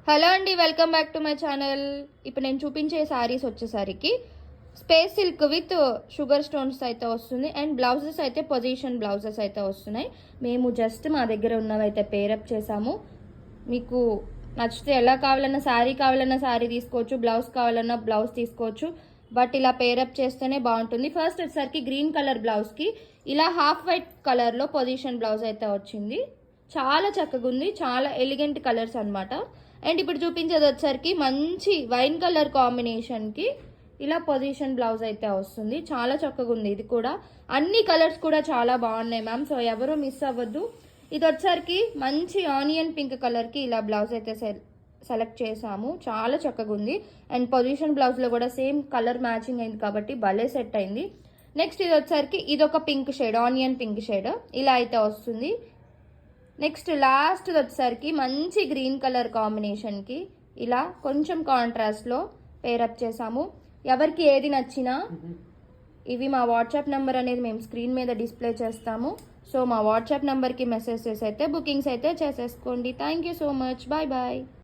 Hello అండి, welcome back to my channel. ఇప్పుడు నేను చూపించే శారీస్ వచ్చేసరికి space silk with sugar stones అయితే వస్తుంది అండ్ బ్లౌజెస్ అయితే పొజిషన్ బ్లౌజెస్ అయితే వస్తున్నాయి. మేము జస్ట్ మా దగ్గర ఉన్నవి అయితే పేరప్ చేసాము. మీకు నచ్చితే ఎలా కావాలన్నా శారీ తీసుకోవచ్చు, బ్లౌజ్ కావాలన్నా బ్లౌజ్ తీసుకోవచ్చు. బట్ ఇలా పేరప్ చేస్తేనే బాగుంటుంది. ఫస్ట్ వచ్చేసరికి గ్రీన్ కలర్ బ్లౌజ్కి ఇలా హాఫ్ వైట్ కలర్లో పొజిషన్ బ్లౌజ్ అయితే వచ్చింది. చాలా చక్కగా ఉంది, చాలా ఎలిగెంట్ కలర్స్ అనమాట. అండ్ ఇప్పుడు చూపించేది వచ్చేసరికి మంచి వైన్ కలర్ కాంబినేషన్కి ఇలా పొజిషన్ బ్లౌజ్ అయితే వస్తుంది. చాలా చక్కగా ఉంది. ఇది కూడా అన్ని కలర్స్ కూడా చాలా బాగున్నాయి మ్యామ్, సో ఎవరు మిస్ అవ్వద్దు. ఇది వచ్చేసరికి మంచి ఆనియన్ పింక్ కలర్కి ఇలా బ్లౌజ్ అయితే సెలెక్ట్ చేసాము. చాలా చక్కగా ఉంది. అండ్ పొజిషన్ బ్లౌజ్లో కూడా సేమ్ కలర్ మ్యాచింగ్ అయింది కాబట్టి భలే సెట్ అయింది. నెక్స్ట్ ఇది వచ్చేసరికి ఇదొక pink shade, onion pink shade ఇలా అయితే వస్తుంది. నెక్స్ట్ లాస్ట్ వచ్చేసరికి మంచి గ్రీన్ కలర్ కాంబినేషన్కి ఇలా కొంచెం కాంట్రాస్ట్లో పేరప్ చేసాము. ఎవరికి ఏది నచ్చినా ఇవి మా వాట్సాప్ నెంబర్ అనేది మేము స్క్రీన్ మీద డిస్ప్లే చేస్తాము. సో మా వాట్సాప్ నెంబర్కి మెసేజ్ చేసి అయితే బుకింగ్స్ అయితే చేసేసుకోండి. Thank you so much. Bye bye.